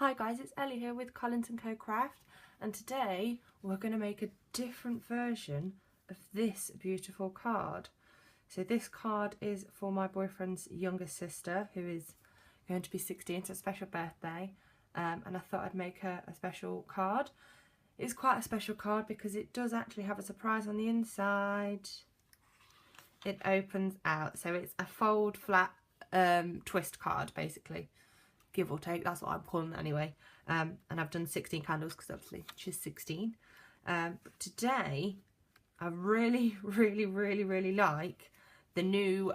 Hi guys, it's Ellie here with Collins & Co Craft, and today we're going to make a different version of this beautiful card. So this card is for my boyfriend's younger sister who is going to be 16, so a special birthday, and I thought I'd make her a special card. It's quite a special card because it does actually have a surprise on the inside. It opens out, so it's a fold flat twist card basically. Give or take, that's what I'm calling it anyway. And I've done 16 candles because obviously she's 16. But today I really like the new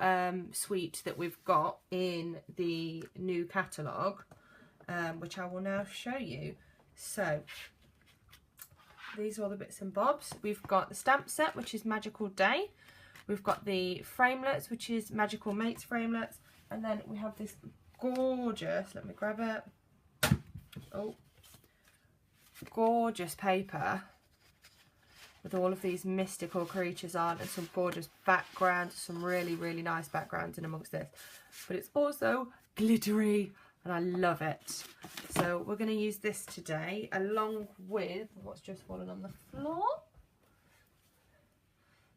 suite that we've got in the new catalogue, which I will now show you. So these are all the bits and bobs. We've got the stamp set, which is Magical Day. We've got the framelets, which is Magical Mates framelets, and then we have this gorgeous, let me grab it, oh, gorgeous paper with all of these mystical creatures on and some gorgeous backgrounds, some really nice backgrounds in amongst this, but it's also glittery and I love it. So we're going to use this today along with what's just fallen on the floor,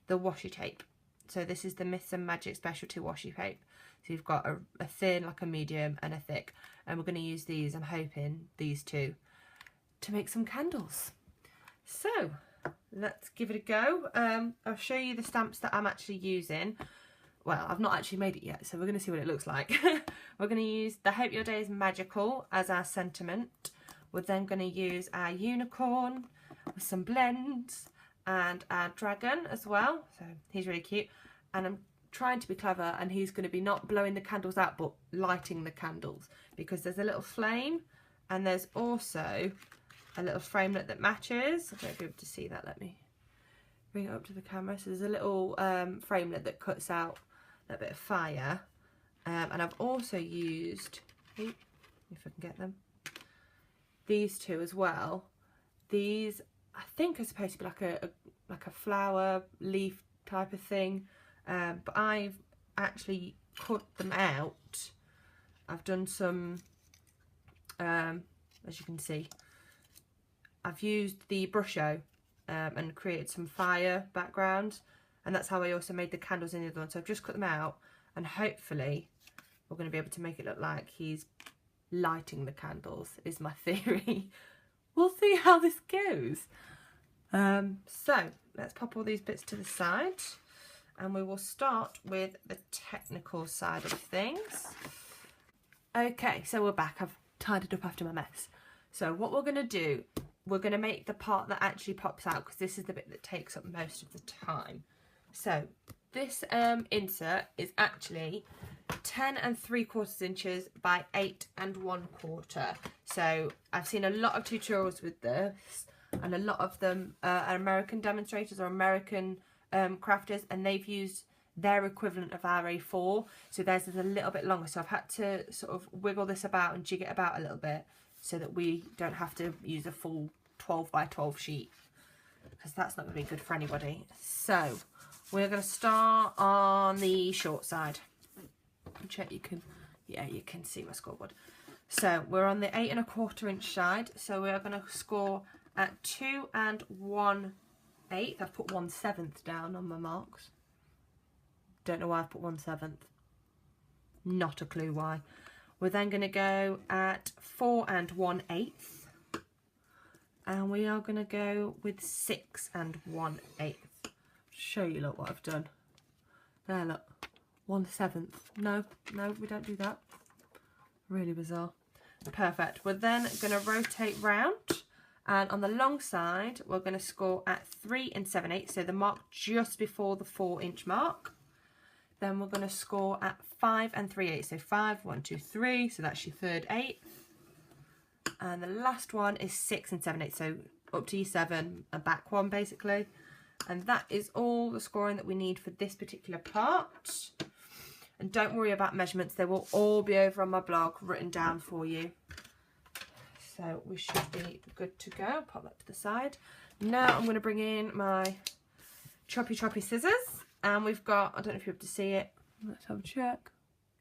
the washi tape. So this is the Myths and Magic Specialty Washi Tape. So you've got a thin, like a medium, and a thick. And we're going to use these, I'm hoping, these two, to make some candles. So let's give it a go. I'll show you the stamps that I'm actually using. Well, I've not actually made it yet, so we're going to see what it looks like. We're going to use the Hope Your Day is Magical as our sentiment. We're then going to use our unicorn with some blends and our dragon as well. So he's really cute. And I'm trying to be clever, and he's going to be not blowing the candles out but lighting the candles, because there's a little flame and there's also a little framelit that matches. I don't know if you'll be able to see that. Let me bring it up to the camera. So there's a little framelit that cuts out that bit of fire, and I've also used, if I can get them, these two as well. These I think are supposed to be like a flower leaf type of thing. But I've actually cut them out. I've done some, as you can see, I've used the Brusho and created some fire backgrounds, and that's how I also made the candles in the other one. So I've just cut them out, and hopefully we're going to be able to make it look like he's lighting the candles, is my theory. We'll see how this goes. So let's pop all these bits to the side. And we will start with the technical side of things. Okay, so we're back. I've tidied up after my mess. So what we're going to do, we're going to make the part that actually pops out, because this is the bit that takes up most of the time. So this insert is actually 10 3/4 inches by 8 1/4. So I've seen a lot of tutorials with this, and a lot of them are American demonstrators or American crafters, and they've used their equivalent of our A4, so theirs is a little bit longer, so I've had to sort of wiggle this about and jig it about a little bit so that we don't have to use a full 12 by 12 sheet, because that's not going to be good for anybody. So we're going to start on the short side. Check you can, yeah, you can see my scoreboard. So we're on the 8 1/4 inch side, so we are going to score at 2 1/8. I've put 1/7 down on my marks. Don't know why I've put 1/7. Not a clue why. We're then going to go at 4 1/8. And we are going to go with 6 1/8. Show you, look what I've done. There, look. 1/7. No, we don't do that. Really bizarre. Perfect. We're then going to rotate round. And on the long side, we're going to score at 3 7/8, so the mark just before the 4 inch mark. Then we're going to score at 5 3/8, so 5, 1, 2, 3, so that's your third 8. And the last one is 6 7/8, so up to your 7 and back one basically. And that is all the scoring that we need for this particular part. And don't worry about measurements, they will all be over on my blog written down for you. So we should be good to go. Pop that to the side. Now I'm going to bring in my choppy scissors, and we've got, I don't know if you're able to see it, let's have a check.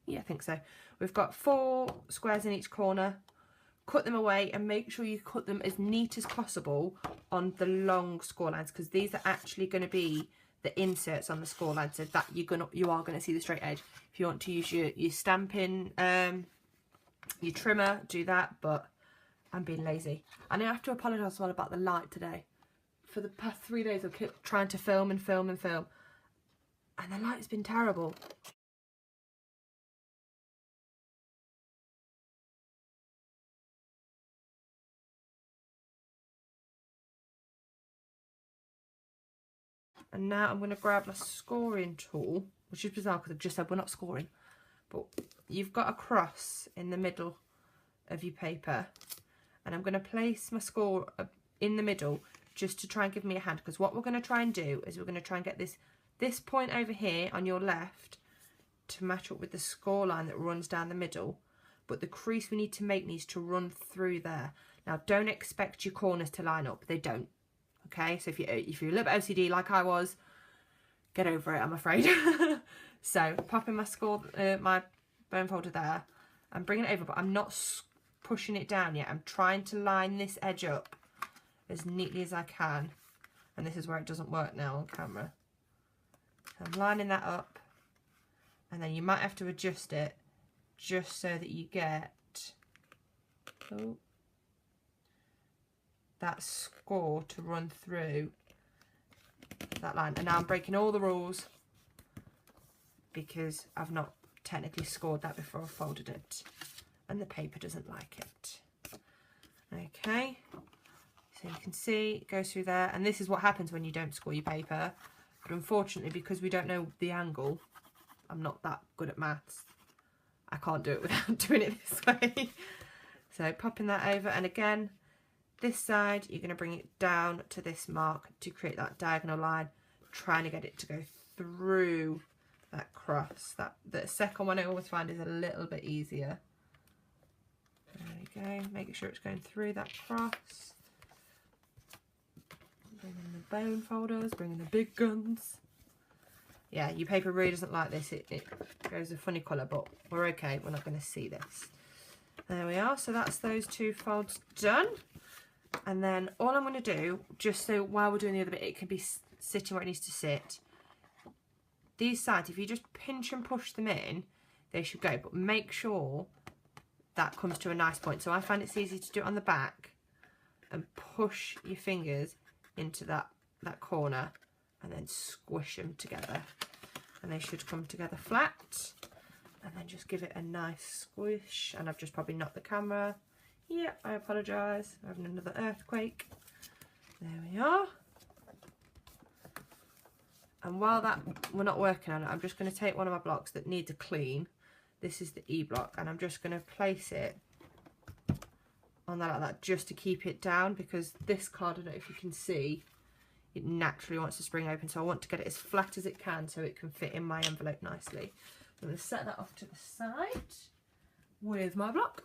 Yeah, I think so. We've got 4 squares in each corner, cut them away and make sure you cut them as neat as possible on the long score lines, because these are actually going to be the inserts on the score line, so that you are going to see the straight edge. If you want to use your Stampin your trimmer, do that, but I'm being lazy. And I have to apologise as well about the light today. For the past 3 days I've kept trying to film and film and film, and the light's been terrible. And now I'm going to grab my scoring tool, which is bizarre because I've just said we're not scoring. But you've got a cross in the middle of your paper. And I'm going to place my score in the middle just to try and give me a hand. Because what we're going to try and do is we're going to try and get this point over here on your left to match up with the score line that runs down the middle. But the crease we need to make needs to run through there. Now, don't expect your corners to line up. They don't. Okay, so if you're a little bit OCD like I was, get over it, I'm afraid. So popping my score, my bone folder there, and bringing it over, but I'm not pushing it down yet. I'm trying to line this edge up as neatly as I can, and this is where it doesn't work now on camera. So I'm lining that up, and then you might have to adjust it just so that you get that score to run through that line. And now I'm breaking all the rules because I've not technically scored that before I folded it, and the paper doesn't like it. Okay, so you can see it goes through there, and this is what happens when you don't score your paper. But unfortunately, because we don't know the angle, I'm not that good at maths, I can't do it without doing it this way. So popping that over, and again, this side, you're going to bring it down to this mark to create that diagonal line, trying to get it to go through that cross. The second one I always find is a little bit easier. There we go, making sure it's going through that cross. Bringing the bone folders, bringing the big guns. Yeah, your paper really doesn't like this. It goes a funny colour, but we're okay. We're not going to see this. There we are. So that's those two folds done. And then all I'm going to do, just so while we're doing the other bit, it can be sitting where it needs to sit. These sides, if you just pinch and push them in, they should go. But make sure that comes to a nice point. So I find it's easy to do it on the back and push your fingers into that corner and then squish them together. And they should come together flat. And then just give it a nice squish. And I've just probably knocked the camera. Yeah, I apologise. I'm having another earthquake. There we are. And while we're not working on it, I'm just going to take one of my blocks that needs a clean. This is the E block, and I'm just going to place it on that like that, just to keep it down, because this card, I don't know if you can see, it naturally wants to spring open. So I want to get it as flat as it can so it can fit in my envelope nicely. I'm going to set that off to the side with my block.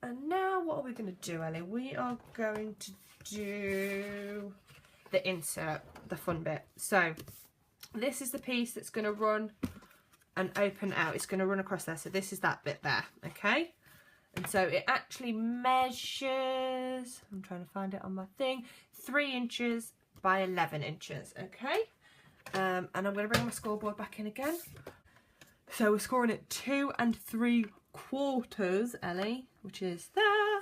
And now what are we going to do, Ellie? We are going to do the insert, the fun bit. So this is the piece that's going to run and open out. It's going to run across there. So this is that bit there, okay? And so it actually measures, I'm trying to find it on my thing, 3 inches by 11 inches, okay? And I'm going to bring my scoreboard back in again. So we're scoring at 2 3/4, Ellie, which is there.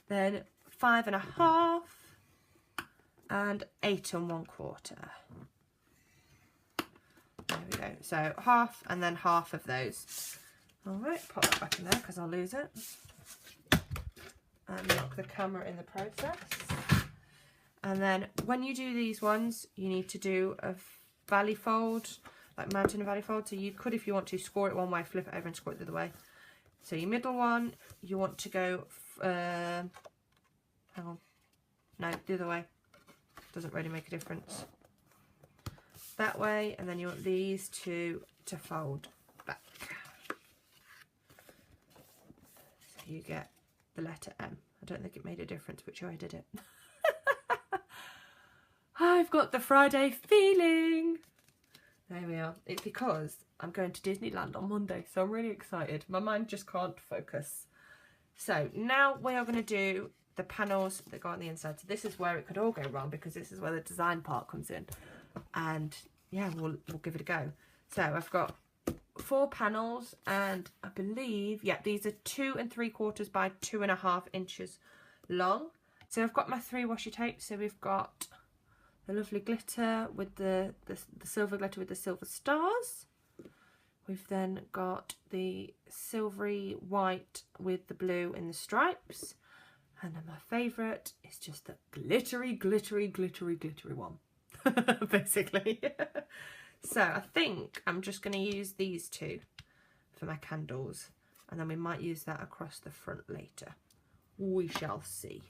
Then 5 1/2 and 8 1/4. There we go. So half and then half of those. All right, pop that back in there because I'll lose it. And knock the camera in the process. And then when you do these ones, you need to do a valley fold, like mountain and valley fold. So you could, if you want to, score it one way, flip it over and score it the other way. So your middle one, you want to go, hang on, no, the other way. Doesn't really make a difference. That way, and then you want these two to fold back. So you get the letter M. I don't think it made a difference which way I did it. I've got the Friday feeling. There we are. It's because I'm going to Disneyland on Monday, so I'm really excited. My mind just can't focus. So now we are going to do the panels that go on the inside. So this is where it could all go wrong, because this is where the design part comes in. And yeah, we'll give it a go. So I've got 4 panels, and I believe, yeah, these are 2 3/4 by 2.5 inches long. So I've got my 3 washi tapes. So we've got the lovely glitter with the silver glitter with the silver stars. We've then got the silvery white with the blue in the stripes. And then my favourite is just the glittery, glittery, glittery, glittery one, basically. So I think I'm just going to use these 2 for my candles. And then we might use that across the front later. We shall see.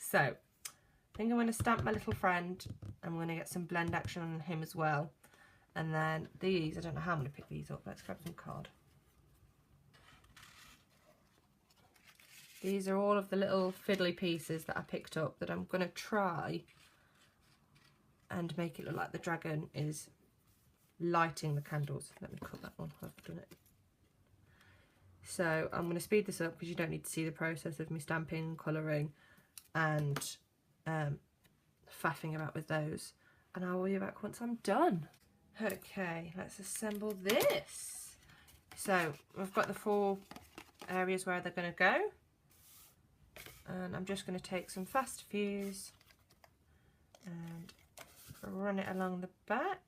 So I think I'm going to stamp my little friend. I'm going to get some blend action on him as well. And then these, I don't know how I'm going to pick these up. Let's grab some card. These are all of the little fiddly pieces that I picked up that I'm going to try and make it look like the dragon is lighting the candles. Let me cut that one. I've done it. So I'm going to speed this up because you don't need to see the process of me stamping, colouring and faffing about with those. And I'll be back once I'm done. Okay, let's assemble this. So we've got the 4 areas where they're going to go. And I'm just going to take some fast fuse and run it along the back.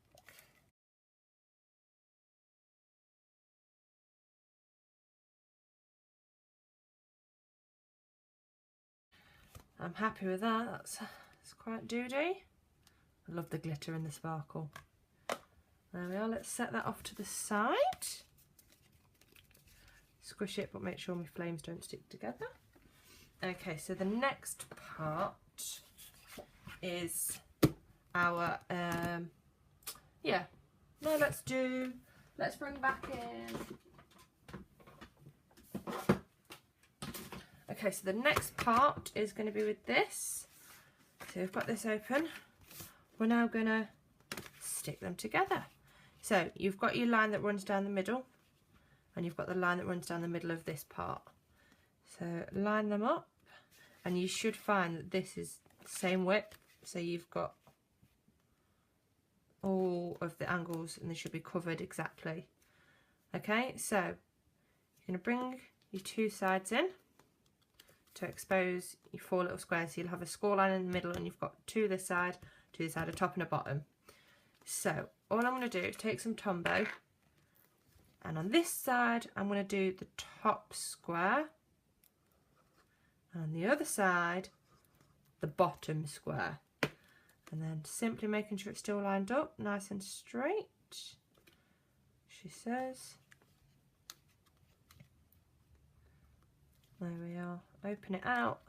I'm happy with that. That's quite doody. I love the glitter and the sparkle. There we are. Let's set that off to the side. Squish it, but make sure my flames don't stick together. Okay, so the next part is our let's bring back in. Okay, so the next part is going to be with this. So we've got this open. We're now going to stick them together. So you've got your line that runs down the middle, and you've got the line that runs down the middle of this part. So line them up, and you should find that this is the same width. So you've got all of the angles and they should be covered exactly. Okay, so you're going to bring your 2 sides in to expose your 4 little squares. So you'll have a score line in the middle, and you've got 2 this side, 2 this side, a top and a bottom. So all I'm going to do is take some Tombow, and on this side I'm going to do the top square, and on the other side the bottom square, and then simply making sure it's still lined up nice and straight, she says. There we are. Open it out,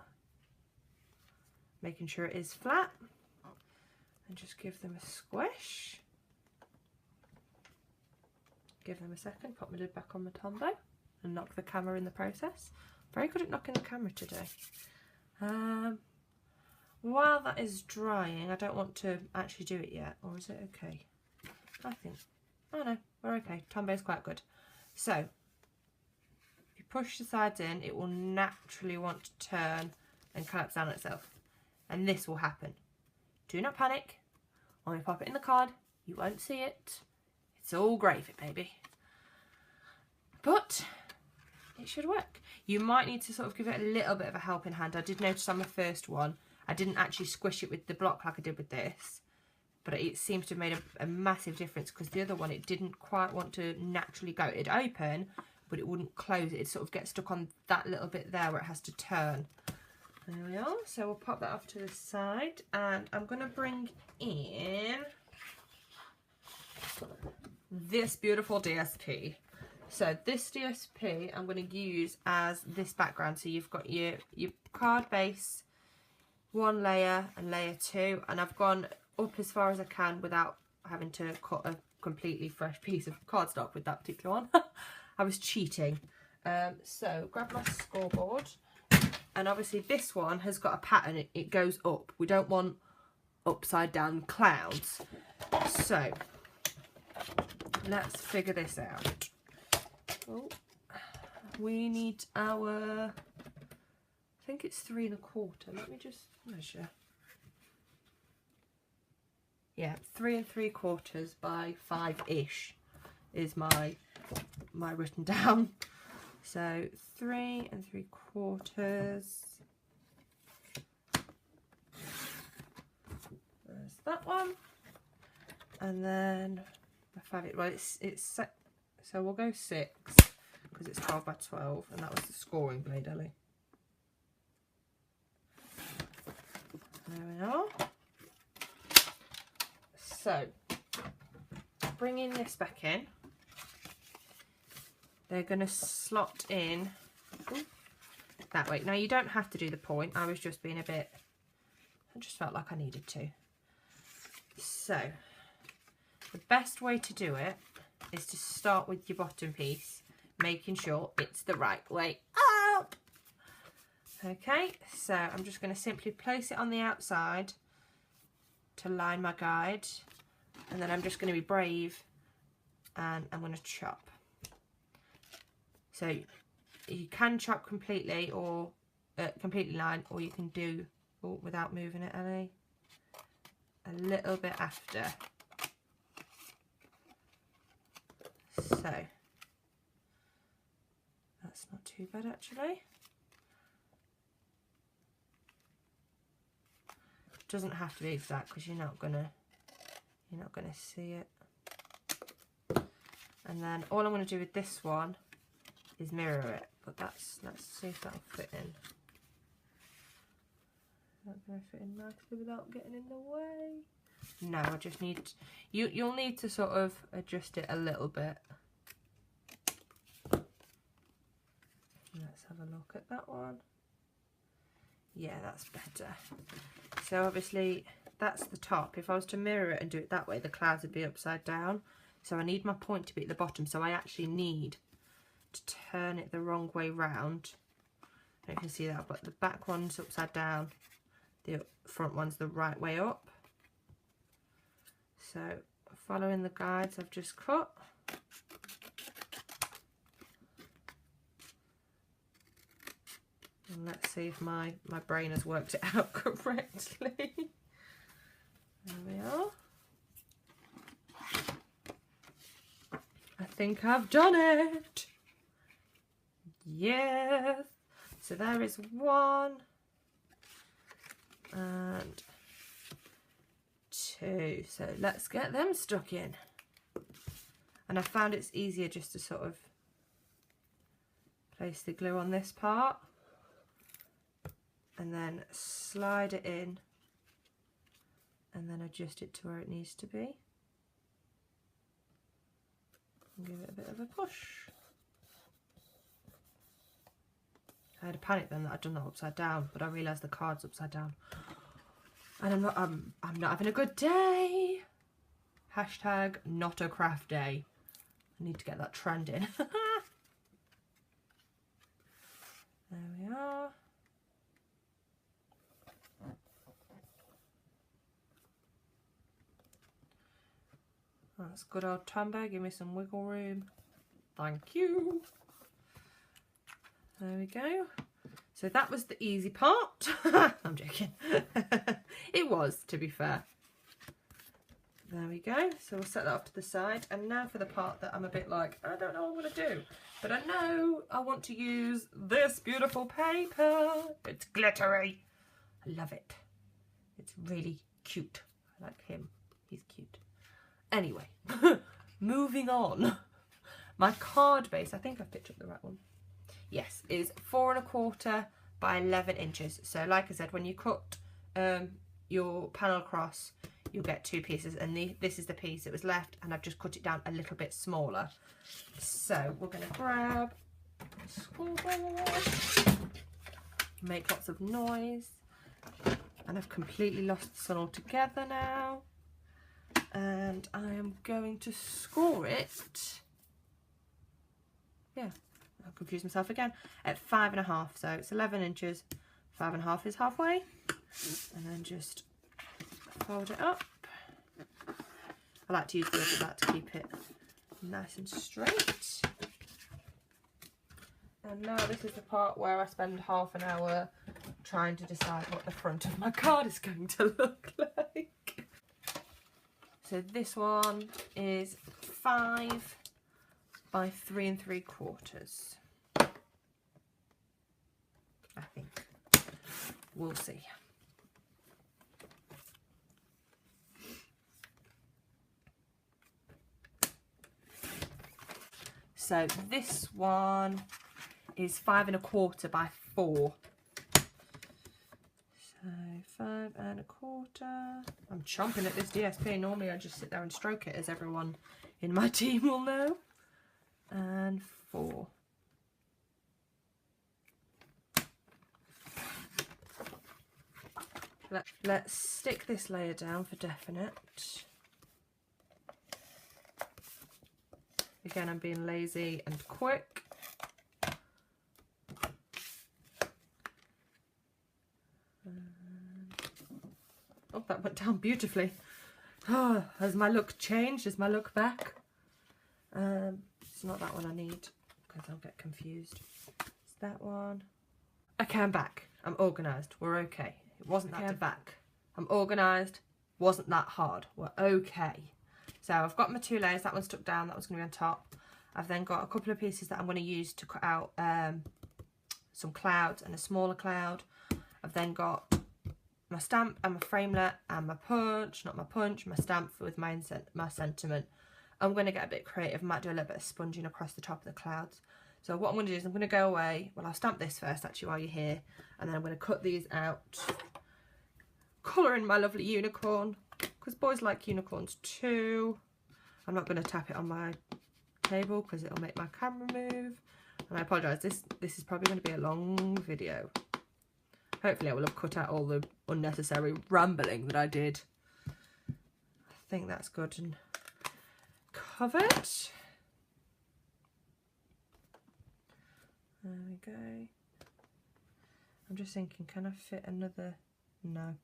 making sure it is flat, and just give them a squish. Give them a second, pop my lid back on the Tombow and knock the camera in the process. Very good at knocking the camera today. While that is drying, I don't want to actually do it yet, or is it okay? I think, oh no, we're okay. Tombow's quite good. So, if you push the sides in, it will naturally want to turn and collapse down on itself. And this will happen. Do not panic. When we pop it in the card, you won't see it. It's all gravy, baby. But it should work. You might need to sort of give it a little bit of a helping hand. I did notice on the first one, I didn't actually squish it with the block like I did with this, but it seems to have made a massive difference, because the other one, it didn't quite want to naturally go. It'd open, but it wouldn't close. It'd sort of get stuck on that little bit there where it has to turn. There we are. So we'll pop that off to the side, and I'm going to bring in this beautiful DSP. So this DSP I'm going to use as this background. So you've got your card base, one layer and layer two, and I've gone up as far as I can without having to cut a completely fresh piece of cardstock with that particular one. I was cheating. So grab my scoreboard, and obviously this one has got a pattern. It goes up. We don't want upside down clouds. So let's figure this out. Oh, we need our, I think it's 3 1/4. Let me just measure. Yeah, 3 3/4 by 5-ish is my written down. So 3 3/4. There's that one, and then the 5. Well, it's set. So we'll go 6 because it's 12 by 12, and that was the scoring blade, Ellie. There we are. So bringing this back in, they're going to slot in that way. Now you don't have to do the point. I was just being a bit, I just felt like I needed to. So the best way to do it is to start with your bottom piece, making sure it's the right way up. Okay, so I'm just going to simply place it on the outside to line my guide, and then I'm just going to be brave and I'm going to chop. So you can chop completely or completely line, or you can do without moving it, Ellie, a little bit after. So that's not too bad actually. Doesn't have to be exact because you're not gonna see it. And then all I'm gonna do with this one is mirror it, but let's see if that'll fit in. Not gonna fit in nicely without getting in the way. No, I just need you'll need to sort of adjust it a little bit. Let's have a look at that one. Yeah, that's better. So obviously that's the top. If I was to mirror it and do it that way, the clouds would be upside down. So I need my point to be at the bottom, so I actually need to turn it the wrong way round. And you can see that I've got the back one's upside down, the front one's the right way up. So following the guides I've just cut. And let's see if my brain has worked it out correctly. There we are. I think I've done it. Yes. So there is 1 and 2. So let's get them stuck in. And I found it's easier just to sort of place the glue on this part and then slide it in and then adjust it to where it needs to be. And give it a bit of a push. I had a panic then that I'd done that upside down, but I realised the card's upside down. And I'm not having a good day. Hashtag not a craft day. I need to get that trend in. There we are. That's good old Tombow, give me some wiggle room. Thank you. There we go. So that was the easy part. I'm joking. It was, to be fair. There we go. So we'll set that off to the side. And now for the part that I'm a bit like, I don't know what I'm going to do. But I know I want to use this beautiful paper. It's glittery. I love it. It's really cute. I like him. He's cute. Anyway, moving on. My card base, I think I've picked up the right one. Yes, is 4 1/4 by 11 inches. So like I said, when you cut your panel across, you'll get 2 pieces, and this is the piece that was left, and I've just cut it down a little bit smaller. So we're going to grab a school board, make lots of noise, and I've completely lost the sun altogether now, and I am going to score it, yeah, I'll confuse myself again, at 5.5. So it's 11 inches, 5.5 is halfway, and then just fold it up. I like to use the edge of that to keep it nice and straight. And now this is the part where I spend half an hour trying to decide what the front of my card is going to look like. So this one is 5 by 3 3/4. I think. We'll see. So this one is 5 1/4 by 4. So 5 1/4. I'm chomping at this DSP. Normally I just sit there and stroke it, as everyone in my team will know. And 4. Let's stick this layer down for definite. Again, I'm being lazy and quick. Oh, that went down beautifully. Oh, has my look changed? Is my look back? It's not that one I need, because I'll get confused. It's that one. Okay, I'm back. I'm organised. We're okay. It wasn't that back. I'm organised. Wasn't that hard. We're okay. So I've got my 2 layers. That one's stuck down. That one's going to be on top. I've then got a couple of pieces that I'm going to use to cut out some clouds and a smaller cloud. I've then got my stamp and my framelit and my punch, not my punch, my stamp with my sentiment. I'm going to get a bit creative. I might do a little bit of sponging across the top of the clouds. So what I'm going to do is I'm going to go away. Well, I'll stamp this first, actually, while you're here. And then I'm going to cut these out. Colour in my lovely unicorn, because boys like unicorns too. I'm not going to tap it on my table because it'll make my camera move. And I apologise, this is probably going to be a long video. Hopefully I will have cut out all the unnecessary rambling that I did. I think that's good and covered. There we go. I'm just thinking, can I fit another? No.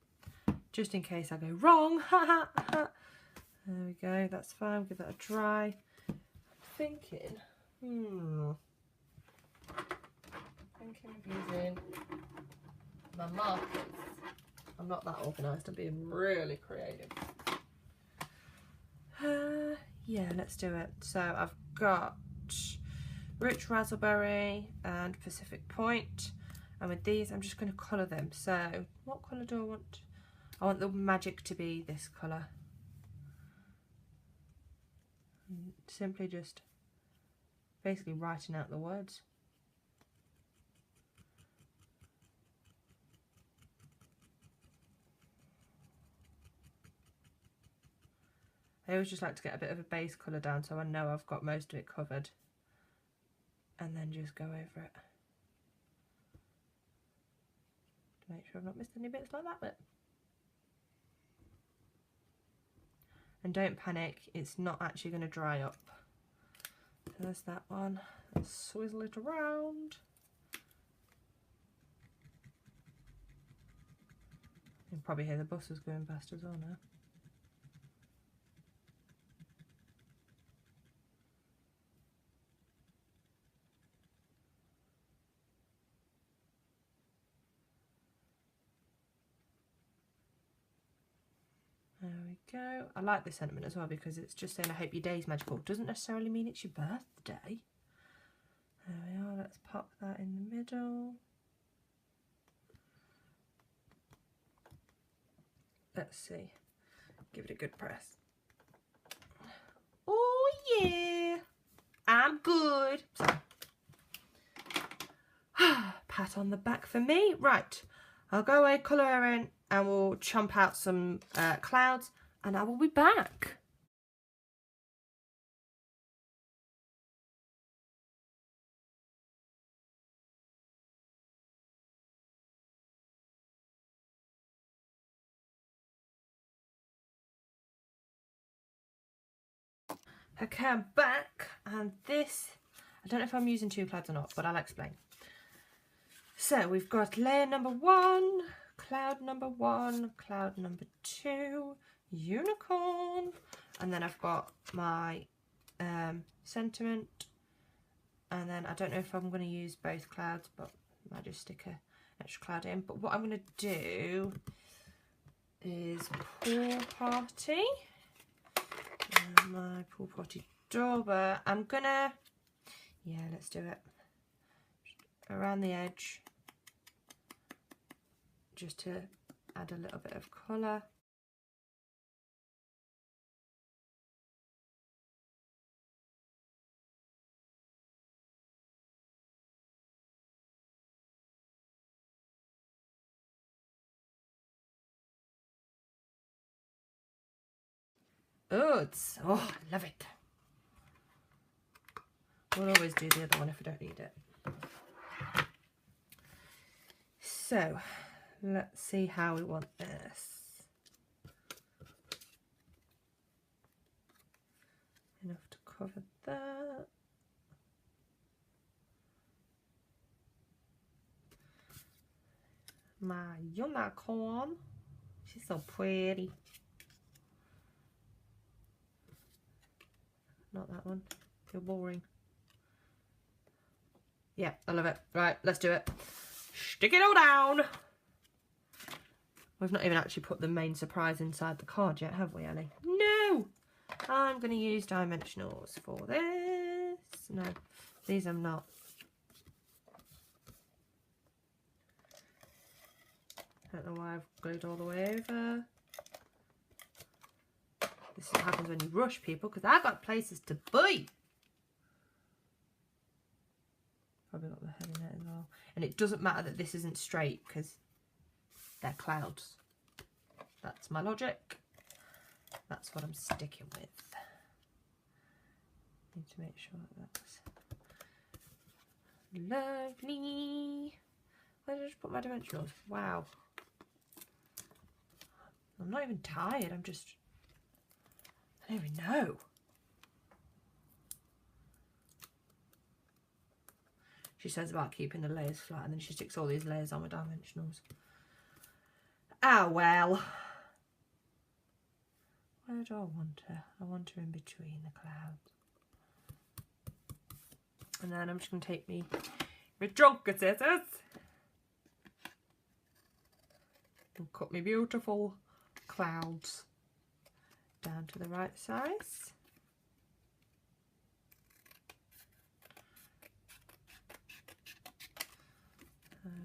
Just in case I go wrong. There we go, that's fine. Give that a try. I'm thinking of using my markers. I'm not that organised, I'm being really creative. Yeah, let's do it. So I've got Rich Raspberry and Pacific Point, and with these I'm just going to colour them. So what colour do I want? I want the magic to be this colour. And simply just basically writing out the words. I always just like to get a bit of a base colour down so I know I've got most of it covered, and then just go over it to make sure I've not missed any bits like that bit. And don't panic, it's not actually going to dry up. So there's that one. Let's swizzle it around. You can probably hear the buses going past as well now. There we go. I like this sentiment as well because it's just saying I hope your day's magical. Doesn't necessarily mean it's your birthday. There we are. Let's pop that in the middle. Let's see. Give it a good press. Oh yeah, I'm good. So, hat on the back for me. Right, I'll go away colouring and we'll chomp out some clouds and I will be back. Okay, I'm back, and this, I don't know if I'm using two clouds or not, but I'll explain. So we've got layer number 1, cloud number 1, cloud number 2, unicorn, and then I've got my sentiment, and then I don't know if I'm going to use both clouds, but I might just stick an extra cloud in. But what I'm going to do is pool party. My pool party dauber. I'm gonna, yeah, let's do it around the edge, just to add a little bit of colour. Oh, I love it. We'll always do the other one if we don't need it. So, let's see how we want this. Enough to cover that. My unicorn. She's so pretty. Not that one. You're boring. Yeah, I love it. Right, let's do it. Stick it all down. We've not even actually put the main surprise inside the card yet, have we, Ellie? No! I'm going to use dimensionals for this. No, these I'm not. I don't know why I've glued all the way over. This is what happens when you rush people, because I've got places to be. Probably got the head in it as well. And it doesn't matter that this isn't straight, because they're clouds. That's my logic. That's what I'm sticking with. Need to make sure that's lovely. Where did I just put my dimensionals? Wow. I'm not even tired, I'm just, I don't even know. She says about keeping the layers flat and then she sticks all these layers on with dimensionals. Ah, well. Where do I want her? I want her in between the clouds. And then I'm just going to take me my drunker scissors and cut me beautiful clouds down to the right size.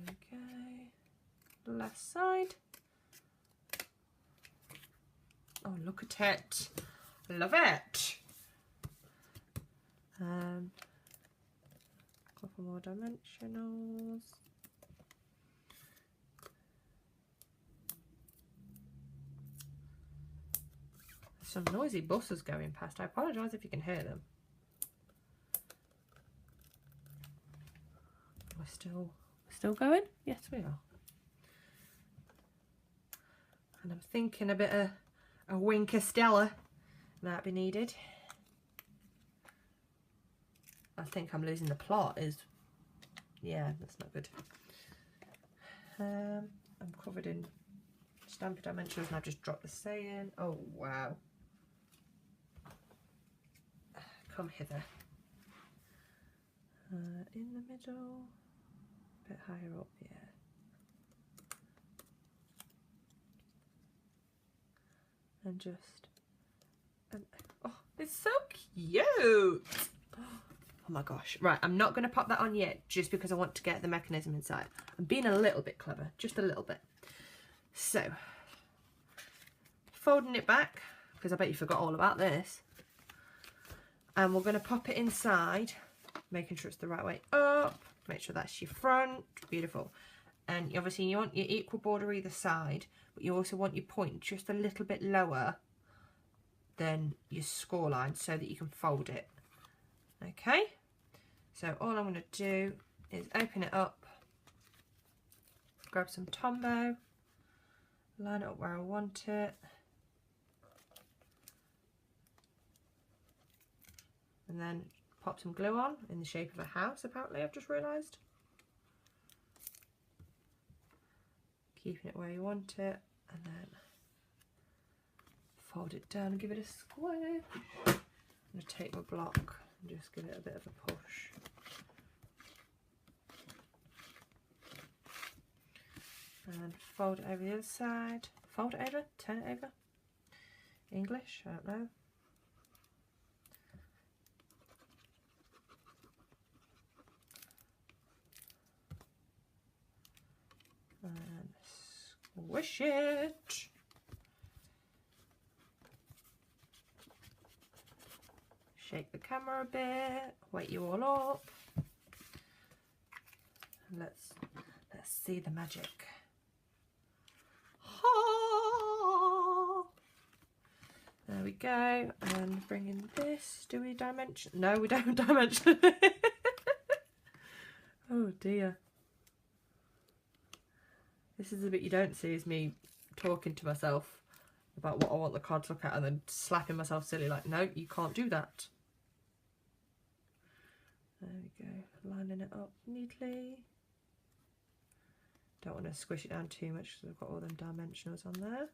Okay, left side. Oh, look at it. Love it. Couple more dimensionals. Some noisy buses going past. I apologise if you can hear them. We're still going? Yes, we are. And I'm thinking a bit of a Winker Stella might be needed. I think I'm losing the plot. Yeah, that's not good. I'm covered in Stampin' dimensionals and I've just dropped the saying. Oh wow. Come hither. In the middle, a bit higher up, yeah. And just, oh, it's so cute. Oh my gosh. Right, I'm not going to pop that on yet just because I want to get the mechanism inside. I'm being a little bit clever, just a little bit. So, folding it back, because I bet you forgot all about this. And we're going to pop it inside, making sure it's the right way up. Make sure that's your front. Beautiful. And obviously you want your equal border either side, but you also want your point just a little bit lower than your score line so that you can fold it. Okay, so all I'm going to do is open it up, grab some Tombow, line it up where I want it, and then pop some glue on in the shape of a house, apparently, I've just realised. Keeping it where you want it, and then fold it down and give it a square. I'm going to take my block and just give it a bit of a push. And fold it over the other side. Fold it over, turn it over. English, I don't know. And squish it. Shake the camera a bit, wake you all up. Let's see the magic. There we go, and bring in this. Do we dimension? No, we don't dimension it. Oh dear. This is the bit you don't see, is me talking to myself about what I want the card to look at and then slapping myself silly like, no, you can't do that. There we go, lining it up neatly. Don't want to squish it down too much because I've got all them dimensionals on there.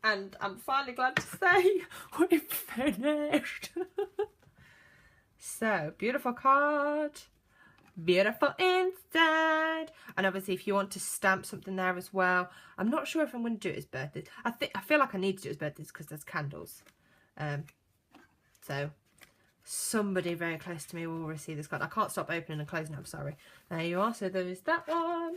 And I'm finally glad to say we've finished. So, beautiful card. Beautiful inside. And obviously if you want to stamp something there as well. I'm not sure if I'm going to do it as birthdays. I feel like I need to do it as birthdays because there's candles. So somebody very close to me will receive this card. I can't stop opening and closing it, I'm sorry. There you are. So there is that one.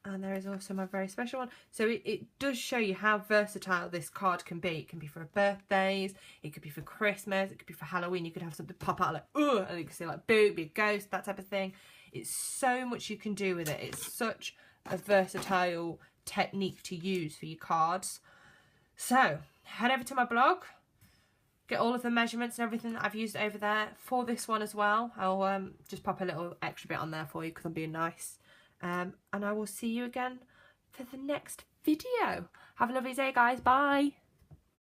And there is also my very special one. So it does show you how versatile this card can be. It can be for birthdays, it could be for Christmas, it could be for Halloween. You could have something pop out like, ugh, and you can see like, boo, be a ghost, that type of thing. It's so much you can do with it. It's such a versatile technique to use for your cards. So head over to my blog, get all of the measurements and everything that I've used over there for this one as well. I'll just pop a little extra bit on there for you because I'm being nice. And I will see you again for the next video. Have a lovely day, guys. Bye.